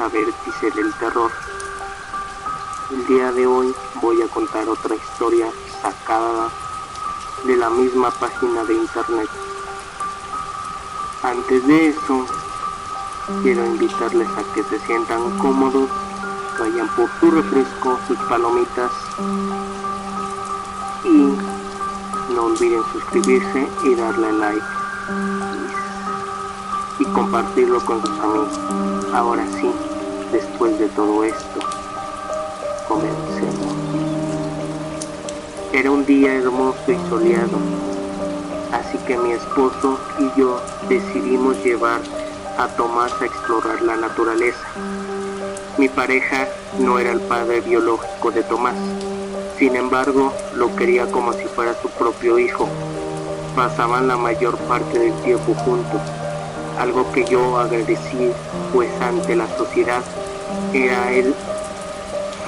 famosa vértice del terror. El día de hoy voy a contar otra historia sacada de la misma página de internet. Antes de eso, quiero invitarles a que se sientan cómodos, vayan por su refresco, sus palomitas y no olviden suscribirse y darle like y compartirlo con sus amigos. Ahora sí, después de todo esto, comencemos. Era un día hermoso y soleado, así que mi esposo y yo decidimos llevar a Tomás a explorar la naturaleza. Mi pareja no era el padre biológico de Tomás, sin embargo, lo quería como si fuera su propio hijo. Pasaban la mayor parte del tiempo juntos, algo que yo agradecí, pues ante la sociedad era él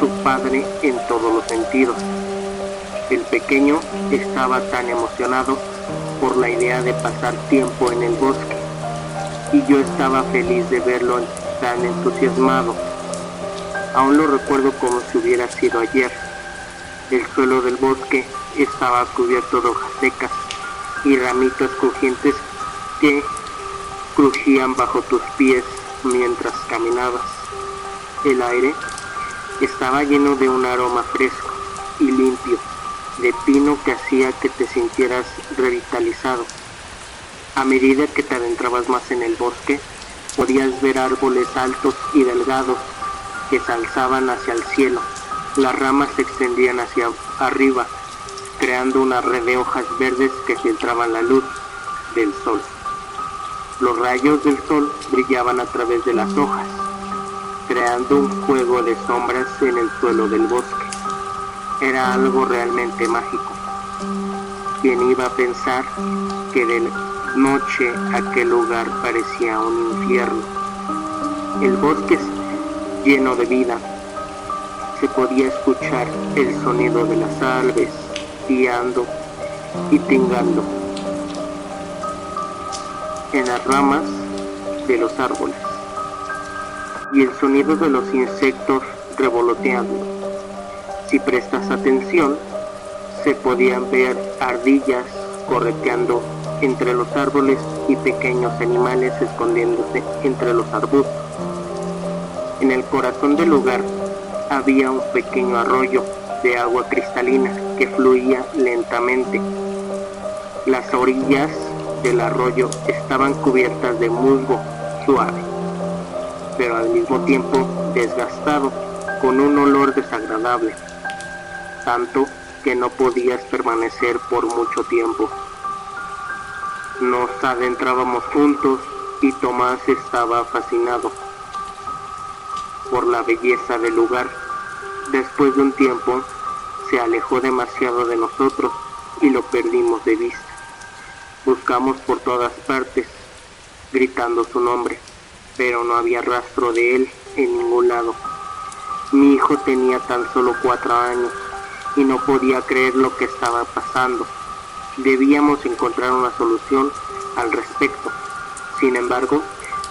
su padre en todos los sentidos. El pequeño estaba tan emocionado por la idea de pasar tiempo en el bosque, y yo estaba feliz de verlo tan entusiasmado. Aún lo recuerdo como si hubiera sido ayer. El suelo del bosque estaba cubierto de hojas secas y ramitas crujientes que crujían bajo tus pies mientras caminabas. El aire estaba lleno de un aroma fresco y limpio de pino que hacía que te sintieras revitalizado. A medida que te adentrabas más en el bosque, podías ver árboles altos y delgados que se alzaban hacia el cielo. Las ramas se extendían hacia arriba, creando una red de hojas verdes que filtraban la luz del sol. Los rayos del sol brillaban a través de las hojas, creando un juego de sombras en el suelo del bosque. Era algo realmente mágico. ¿Quién iba a pensar que de noche aquel lugar parecía un infierno? El bosque lleno de vida. Se podía escuchar el sonido de las aves piando y tingando en las ramas de los árboles, y el sonido de los insectos revoloteando. Si prestas atención, se podían ver ardillas correteando entre los árboles y pequeños animales escondiéndose entre los arbustos. En el corazón del lugar había un pequeño arroyo de agua cristalina que fluía lentamente. Las orillas del arroyo estaban cubiertas de musgo suave, pero al mismo tiempo desgastado, con un olor desagradable, tanto que no podías permanecer por mucho tiempo. Nos adentrábamos juntos y Tomás estaba fascinado por la belleza del lugar. Después de un tiempo, se alejó demasiado de nosotros y lo perdimos de vista. Buscamos por todas partes, gritando su nombre, pero no había rastro de él en ningún lado. Mi hijo tenía tan solo 4 años y no podía creer lo que estaba pasando. Debíamos encontrar una solución al respecto. Sin embargo,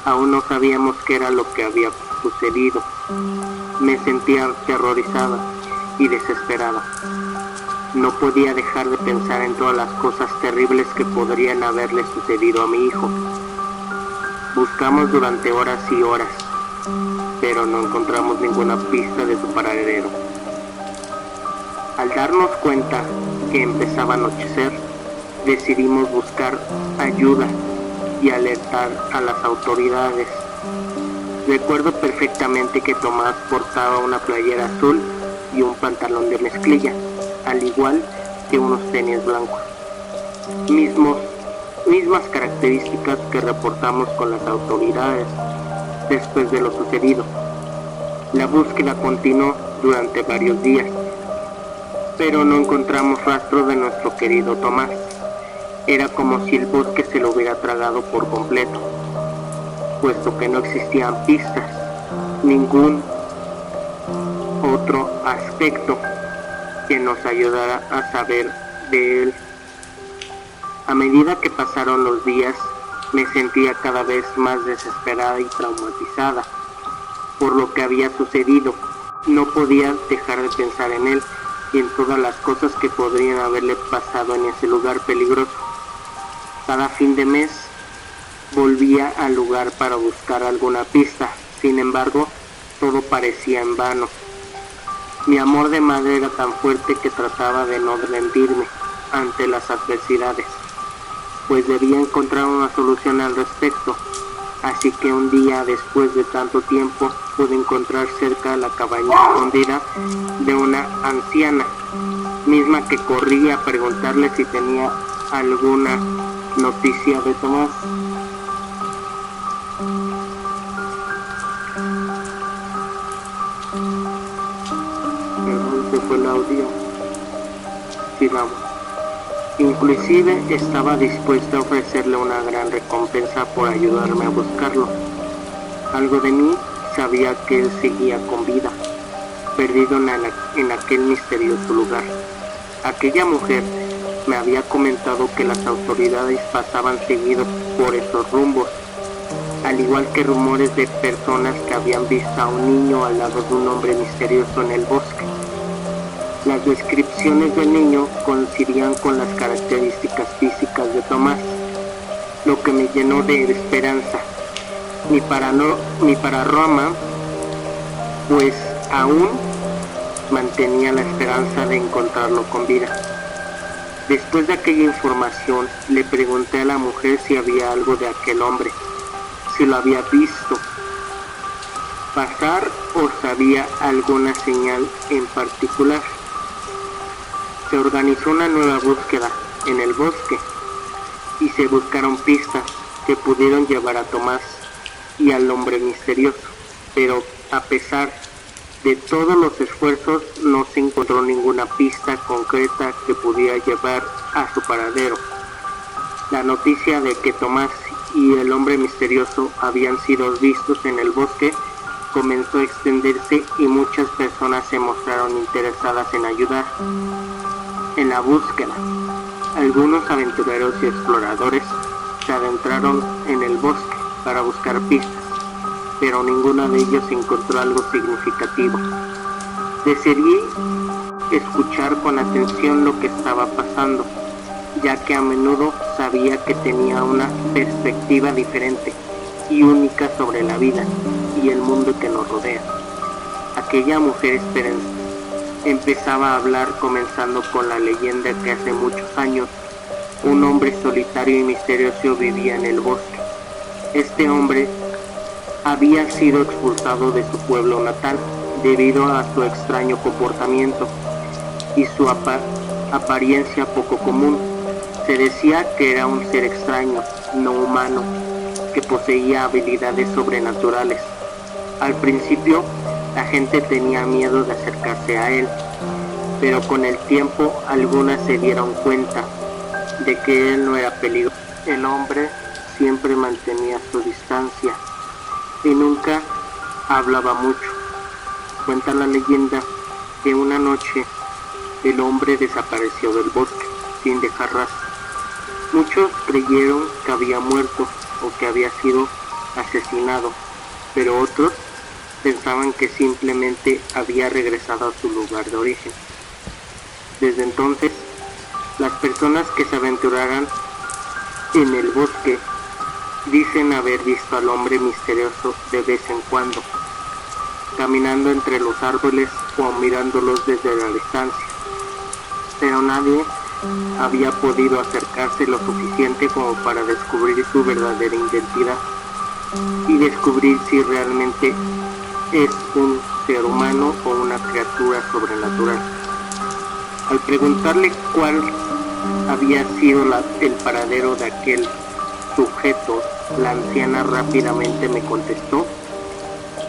aún no sabíamos qué era lo que había sucedido. Me sentía aterrorizada y desesperada. No podía dejar de pensar en todas las cosas terribles que podrían haberle sucedido a mi hijo. Buscamos durante horas y horas, pero no encontramos ninguna pista de su paradero. Al darnos cuenta que empezaba a anochecer, decidimos buscar ayuda y alertar a las autoridades. Recuerdo perfectamente que Tomás portaba una playera azul y un pantalón de mezclilla, al igual que unos tenis blancos. Mismas características que reportamos con las autoridades después de lo sucedido. La búsqueda continuó durante varios días, pero no encontramos rastro de nuestro querido Tomás. Era como si el bosque se lo hubiera tragado por completo, puesto que no existían pistas, ningún otro aspecto que nos ayudara a saber de él. A medida que pasaron los días, me sentía cada vez más desesperada y traumatizada. por lo que había sucedido. No podía dejar de pensar en él y en todas las cosas que podrían haberle pasado en ese lugar peligroso. Cada fin de mes volvía al lugar para buscar alguna pista. Sin embargo, todo parecía en vano. Mi amor de madre era tan fuerte que trataba de no rendirme ante las adversidades, pues debía encontrar una solución al respecto. Así que un día, después de tanto tiempo, pude encontrar cerca de la cabaña escondida de una anciana, misma que corrí a preguntarle si tenía alguna noticia de Tomás. Perdón, se fue el audio. Sigamos. Inclusive estaba dispuesta a ofrecerle una gran recompensa por ayudarme a buscarlo. Algo de mí sabía que él seguía con vida, perdido en aquel misterioso lugar. Aquella mujer me había comentado que las autoridades pasaban seguido por esos rumbos, al igual que rumores de personas que habían visto a un niño al lado de un hombre misterioso en el bosque. Las descripciones del niño coincidían con las características físicas de Tomás, lo que me llenó de esperanza. Ni para Roma, pues aún mantenía la esperanza de encontrarlo con vida. Después de aquella información, le pregunté a la mujer si había algo de aquel hombre, si lo había visto pasar o sabía alguna señal en particular. Se organizó una nueva búsqueda en el bosque y se buscaron pistas que pudieron llevar a Tomás y al hombre misterioso, pero a pesar de todos los esfuerzos no se encontró ninguna pista concreta que pudiera llevar a su paradero. La noticia de que Tomás y el hombre misterioso habían sido vistos en el bosque comenzó a extenderse y muchas personas se mostraron interesadas en ayudar en la búsqueda. Algunos aventureros y exploradores se adentraron en el bosque para buscar pistas, pero ninguno de ellos encontró algo significativo. Decidí escuchar con atención lo que estaba pasando, ya que a menudo sabía que tenía una perspectiva diferente y única sobre la vida y el mundo que nos rodea. Aquella mujer empezaba a hablar, comenzando con la leyenda que hace muchos años un hombre solitario y misterioso vivía en el bosque. Este hombre había sido expulsado de su pueblo natal debido a su extraño comportamiento y su apariencia poco común. Se decía que era un ser extraño, no humano, que poseía habilidades sobrenaturales. Al principio, la gente tenía miedo de acercarse a él, pero con el tiempo algunas se dieron cuenta de que él no era peligroso. El hombre siempre mantenía su distancia y nunca hablaba mucho. Cuenta la leyenda que una noche el hombre desapareció del bosque sin dejar rastro. Muchos creyeron que había muerto o que había sido asesinado, pero otros pensaban que simplemente había regresado a su lugar de origen. Desde entonces, las personas que se aventuraran en el bosque dicen haber visto al hombre misterioso de vez en cuando, caminando entre los árboles o mirándolos desde la distancia, pero nadie había podido acercarse lo suficiente como para descubrir su verdadera identidad y descubrir si realmente es un ser humano o una criatura sobrenatural. Al preguntarle cuál había sido el paradero de aquel sujeto, la anciana rápidamente me contestó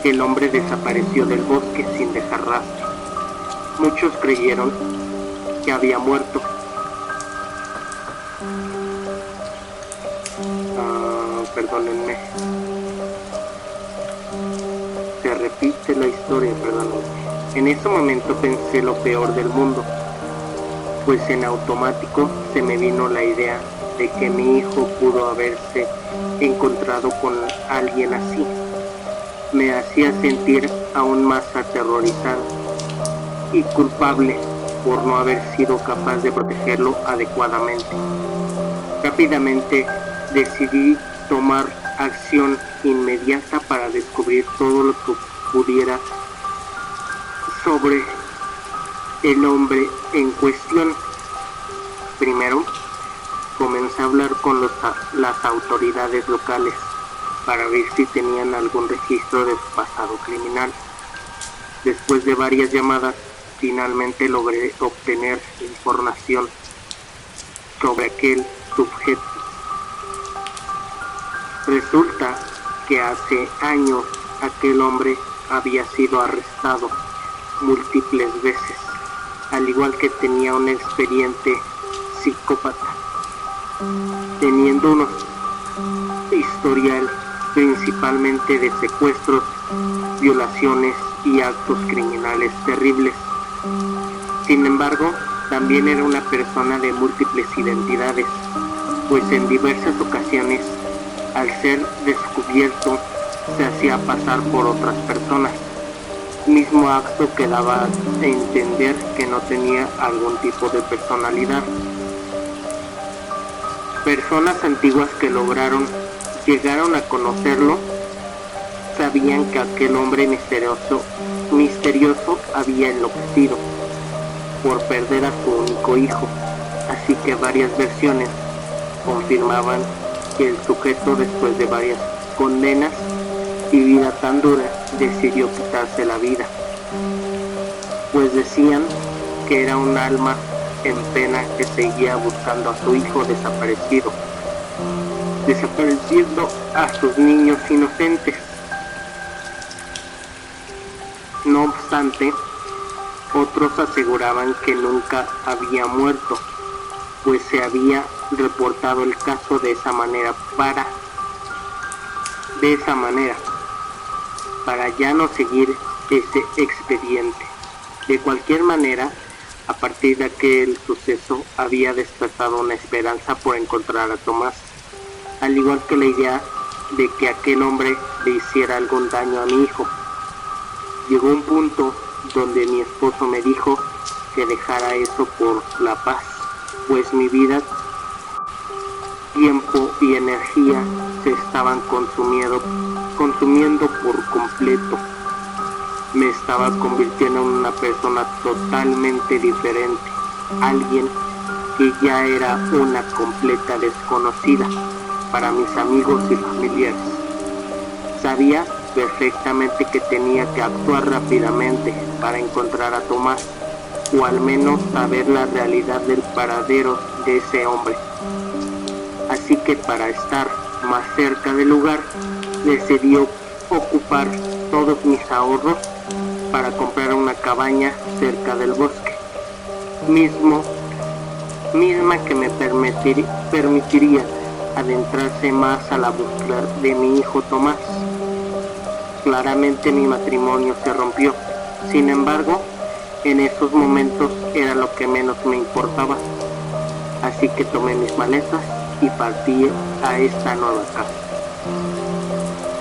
que el hombre desapareció del bosque sin dejar rastro. Muchos creyeron que había muerto. Perdónenme. Se repite la historia, perdónenme. En ese momento pensé lo peor del mundo, pues en automático se me vino la idea de que mi hijo pudo haberse encontrado con alguien así. me hacía sentir aún más aterrorizado y culpable por no haber sido capaz de protegerlo adecuadamente. Rápidamente decidí tomar acción inmediata para descubrir todo lo que pudiera sobre el hombre en cuestión. Primero, comencé a hablar con las autoridades locales para ver si tenían algún registro de su pasado criminal. Después de varias llamadas, finalmente logré obtener información sobre aquel sujeto. Resulta que hace años aquel hombre había sido arrestado múltiples veces, al igual que tenía un expediente psicópata, teniendo un historial principalmente de secuestros, violaciones y actos criminales terribles. Sin embargo, también era una persona de múltiples identidades, pues en diversas ocasiones, al ser descubierto, se hacía pasar por otras personas, mismo acto que daba a entender que no tenía algún tipo de personalidad. Personas antiguas que llegaron a conocerlo, sabían que aquel hombre misterioso había enloquecido por perder a su único hijo, así que varias versiones confirmaban que el sujeto, después de varias condenas y vida tan dura, decidió quitarse la vida, pues decían que era un alma en pena que seguía buscando a su hijo desapareciendo a sus niños inocentes. No obstante, otros aseguraban que nunca había muerto, pues se había reportado el caso de esa manera para ya no seguir ese expediente. De cualquier manera, a partir de aquel suceso había despertado una esperanza por encontrar a Tomás, al igual que la idea de que aquel hombre le hiciera algún daño a mi hijo. Llegó un punto donde mi esposo me dijo que dejara eso por la paz, pues mi vida, tiempo y energía se estaban consumiendo por completo. Me estaba convirtiendo en una persona totalmente diferente, alguien que ya era una completa desconocida para mis amigos y familiares. Sabía perfectamente que tenía que actuar rápidamente para encontrar a Tomás, o al menos saber la realidad del paradero de ese hombre. Así que para estar más cerca del lugar, decidí ocupar todos mis ahorros para comprar una cabaña cerca del bosque, misma que me permitiría adentrarse más a la búsqueda de mi hijo Tomás. Claramente mi matrimonio se rompió, sin embargo, en esos momentos era lo que menos me importaba, así que tomé mis maletas y partí a esta nueva casa.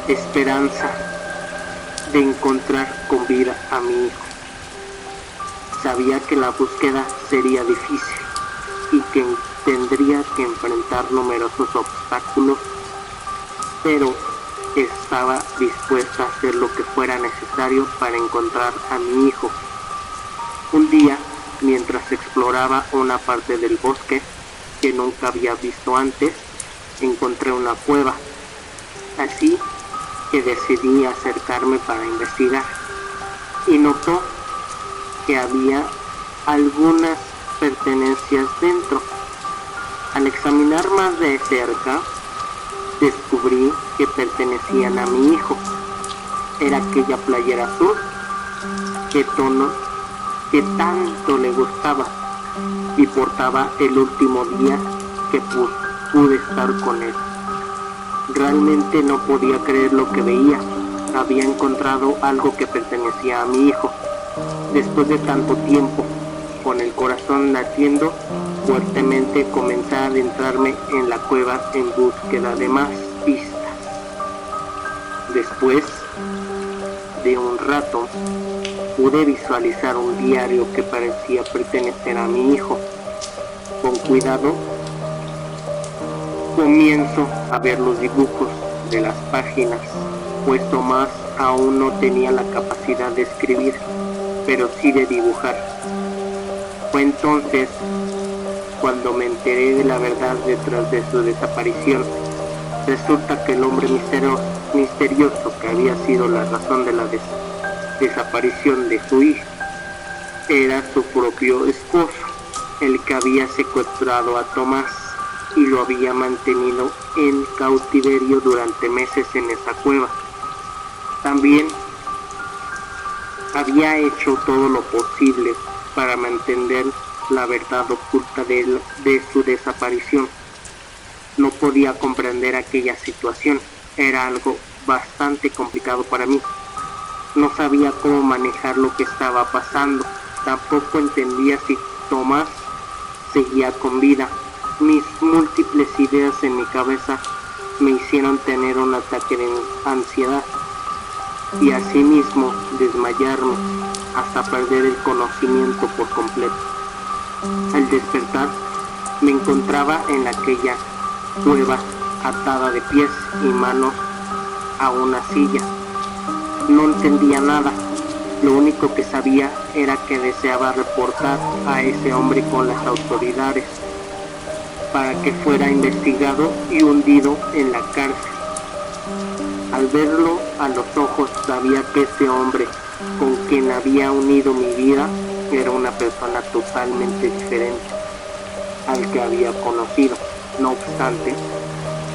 Esperanza de encontrar con vida a mi hijo. Sabía que la búsqueda sería difícil y que tendría que enfrentar numerosos obstáculos, pero estaba dispuesta a hacer lo que fuera necesario para encontrar a mi hijo. Un día, mientras exploraba una parte del bosque que nunca había visto antes, encontré una cueva, así que decidí acercarme para investigar, y notó que había algunas pertenencias dentro. Al examinar más de cerca, descubrí que pertenecían a mi hijo. Era aquella playera azul que tanto le gustaba, y portaba el último día que pude estar con él. Realmente no podía creer lo que veía. Había encontrado algo que pertenecía a mi hijo. Después de tanto tiempo, con el corazón latiendo fuertemente, comencé a adentrarme en la cueva en búsqueda de más pistas. Después de un rato, pude visualizar un diario que parecía pertenecer a mi hijo. Con cuidado, comienzo a ver los dibujos de las páginas, pues Tomás aún no tenía la capacidad de escribir, pero sí de dibujar. Fue entonces cuando me enteré de la verdad detrás de su desaparición. Resulta que el hombre misterioso que había sido la razón de la desaparición de su hija era su propio esposo, el que había secuestrado a Tomás y lo había mantenido en cautiverio durante meses en esa cueva. También había hecho todo lo posible para mantener la verdad oculta de su desaparición. No podía comprender aquella situación, era algo bastante complicado para mí. No sabía cómo manejar lo que estaba pasando, tampoco entendía si Tomás seguía con vida. Mis múltiples ideas en mi cabeza me hicieron tener un ataque de ansiedad y asimismo desmayarme hasta perder el conocimiento por completo. Al despertar, me encontraba en aquella cueva atada de pies y manos a una silla. No entendía nada, lo único que sabía era que deseaba reportar a ese hombre con las autoridades para que fuera investigado y hundido en la cárcel. Al verlo a los ojos sabía que ese hombre con quien había unido mi vida era una persona totalmente diferente al que había conocido. No obstante,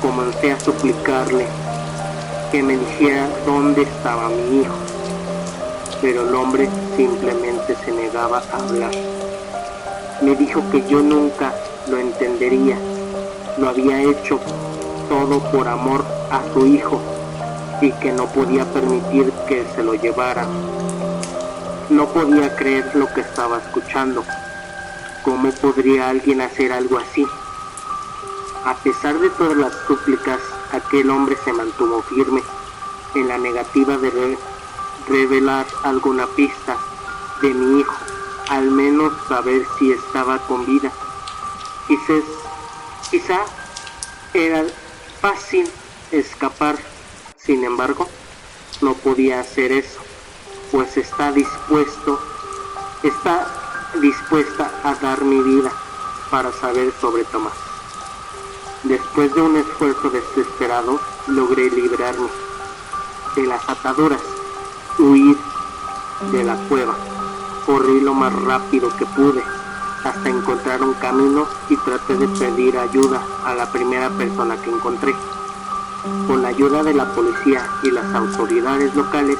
comencé a suplicarle que me dijera dónde estaba mi hijo, pero el hombre simplemente se negaba a hablar. Me dijo que yo nunca lo entendería, lo había hecho todo por amor a su hijo y que no podía permitir que se lo llevaran. No podía creer lo que estaba escuchando. ¿Cómo podría alguien hacer algo así? A pesar de todas las súplicas, aquel hombre se mantuvo firme en la negativa de revelar alguna pista de mi hijo, al menos saber si estaba con vida. Quizá era fácil escapar, sin embargo, no podía hacer eso, pues está dispuesta a dar mi vida para saber sobre Tomás. Después de un esfuerzo desesperado, logré librarme de las ataduras, huir de la cueva. Corrí lo más rápido que pude hasta encontrar un camino y traté de pedir ayuda a la primera persona que encontré. Con la ayuda de la policía y las autoridades locales,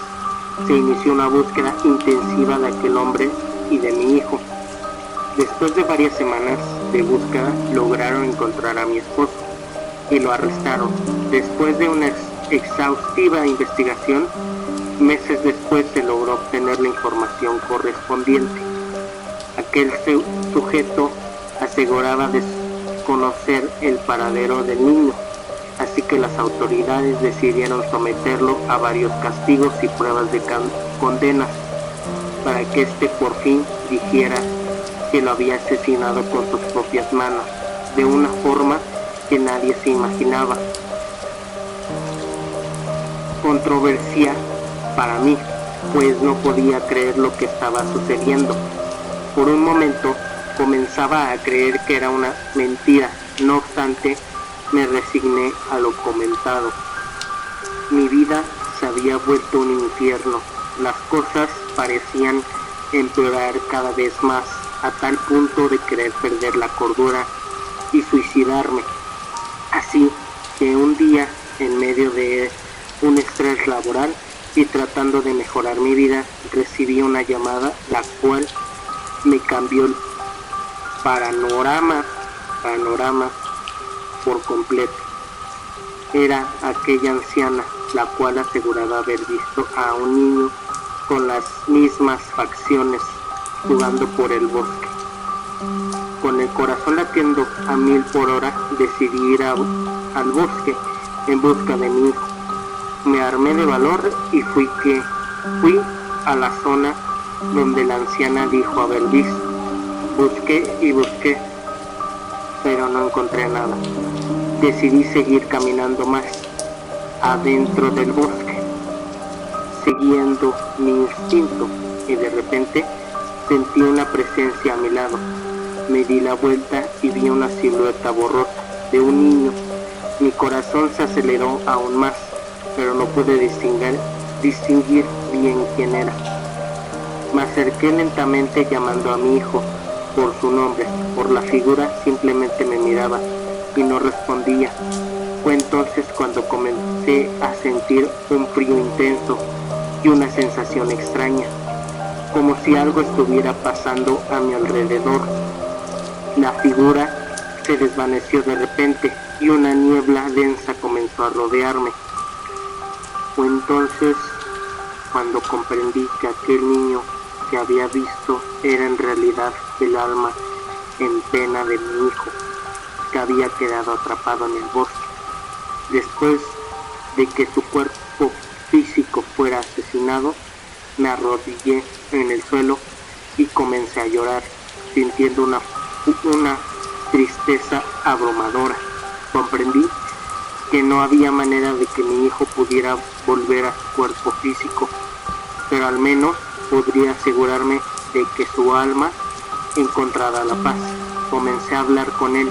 se inició una búsqueda intensiva de aquel hombre y de mi hijo. Después de varias semanas de búsqueda, lograron encontrar a mi esposo y lo arrestaron. Después de una exhaustiva investigación, meses después se logró obtener la información correspondiente. Aquel sujeto aseguraba desconocer el paradero del niño, así que las autoridades decidieron someterlo a varios castigos y pruebas de condenas para que éste por fin dijera que lo había asesinado con sus propias manos, de una forma que nadie se imaginaba. Controversia para mí, pues no podía creer lo que estaba sucediendo. Por un momento comenzaba a creer que era una mentira, no obstante me resigné a lo comentado. Mi vida se había vuelto un infierno, las cosas parecían empeorar cada vez más, a tal punto de querer perder la cordura y suicidarme. Así que un día, en medio de un estrés laboral y tratando de mejorar mi vida, recibí una llamada, la cual me cambió el panorama por completo. Era aquella anciana, la cual aseguraba haber visto a un niño con las mismas facciones jugando por el bosque. Con el corazón latiendo a 1000 por hora, decidí ir al bosque en busca de mi hijo. Me armé de valor y fui que Fui a la zona donde la anciana dijo haber visto. Busqué y busqué, pero no encontré nada. Decidí seguir caminando más adentro del bosque, siguiendo mi instinto, y de repente sentí una presencia a mi lado. Me di la vuelta y vi una silueta borrosa de un niño. Mi corazón se aceleró aún más, pero no pude distinguir bien quién era. Me acerqué lentamente llamando a mi hijo por su nombre. Por la figura simplemente me miraba y no respondía. Fue entonces cuando comencé a sentir un frío intenso y una sensación extraña, como si algo estuviera pasando a mi alrededor. La figura se desvaneció de repente y una niebla densa comenzó a rodearme. Fue entonces cuando comprendí que aquel niño que había visto era en realidad el alma en pena de mi hijo, que había quedado atrapado en el bosque. Después de que su cuerpo físico fuera asesinado, me arrodillé en el suelo y comencé a llorar, sintiendo una tristeza abrumadora. Comprendí que no había manera de que mi hijo pudiera volver a su cuerpo físico, pero al menos podría asegurarme de que su alma encontrara la paz. Comencé a hablar con él,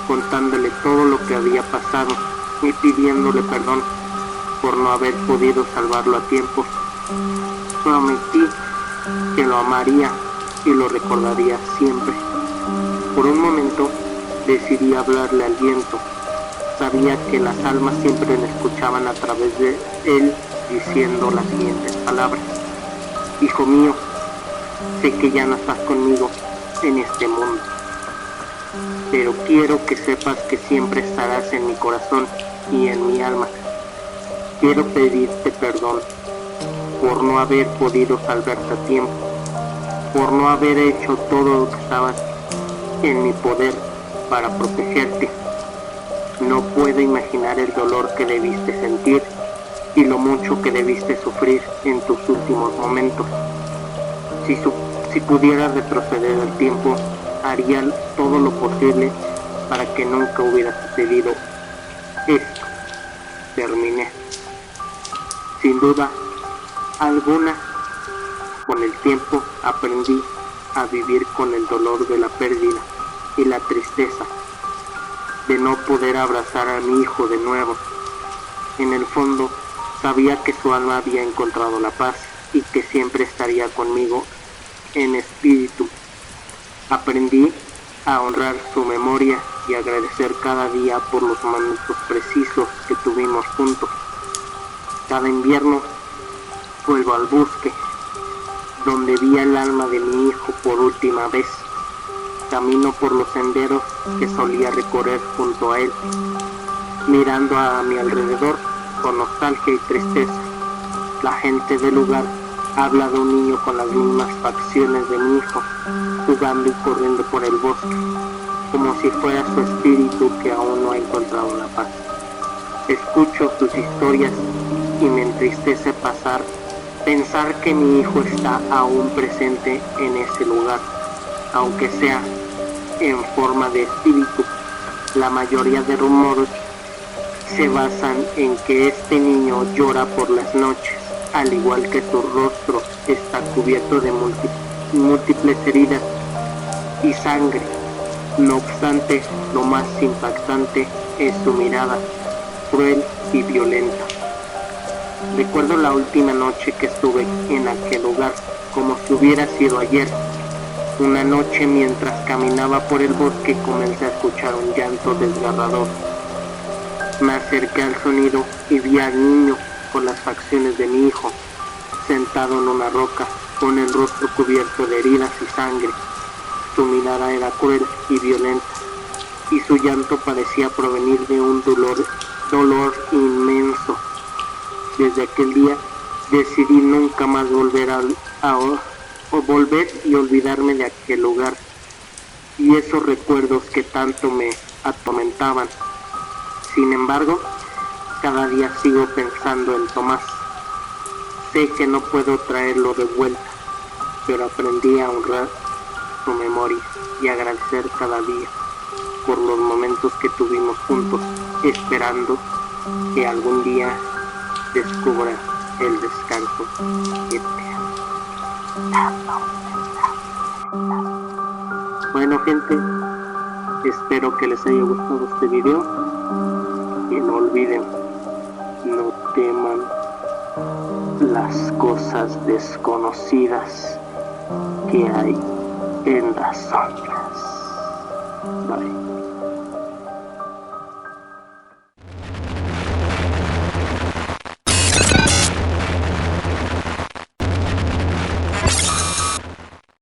contándole todo lo que había pasado y pidiéndole perdón por no haber podido salvarlo a tiempo. Prometí que lo amaría y lo recordaría siempre. Por un momento decidí hablarle al viento. Sabía que las almas siempre me escuchaban a través de él, diciendo las siguientes palabras: hijo mío, sé que ya no estás conmigo en este mundo, pero quiero que sepas que siempre estarás en mi corazón y en mi alma. Quiero pedirte perdón por no haber podido salvarte a tiempo, por no haber hecho todo lo que estaba en mi poder para protegerte. No puedo imaginar el dolor que debiste sentir y lo mucho que debiste sufrir en tus últimos momentos. Si pudiera retroceder el tiempo, haría todo lo posible para que nunca hubiera sucedido esto. Terminé. Sin duda alguna, con el tiempo aprendí a vivir con el dolor de la pérdida y la tristeza de no poder abrazar a mi hijo de nuevo. En el fondo, sabía que su alma había encontrado la paz y que siempre estaría conmigo en espíritu. Aprendí a honrar su memoria y agradecer cada día por los momentos precisos que tuvimos juntos. Cada invierno vuelvo al bosque, donde vi el alma de mi hijo por última vez. Camino por los senderos que solía recorrer junto a él, mirando a mi alrededor con nostalgia y tristeza. La gente del lugar habla de un niño con las mismas facciones de mi hijo, jugando y corriendo por el bosque, como si fuera su espíritu que aún no ha encontrado la paz. Escucho sus historias y me entristece pensar que mi hijo está aún presente en ese lugar, aunque sea en forma de espíritu. La mayoría de rumores se basan en que este niño llora por las noches, al igual que su rostro está cubierto de múltiples heridas y sangre. No obstante, lo más impactante es su mirada, cruel y violenta. Recuerdo la última noche que estuve en aquel lugar, como si hubiera sido ayer. Una noche, mientras caminaba por el bosque, comencé a escuchar un llanto desgarrador. Me acerqué al sonido y vi al niño con las facciones de mi hijo, sentado en una roca, con el rostro cubierto de heridas y sangre. Su mirada era cruel y violenta, y su llanto parecía provenir de un dolor inmenso. Desde aquel día decidí nunca más volver y olvidarme de aquel lugar y esos recuerdos que tanto me atormentaban. Sin embargo, cada día sigo pensando en Tomás. Sé que no puedo traerlo de vuelta, pero aprendí a honrar su memoria y agradecer cada día por los momentos que tuvimos juntos, esperando que algún día descubra el descanso eterno. Bueno, gente, espero que les haya gustado este video y no olviden, no teman las cosas desconocidas que hay en las sombras. Bye.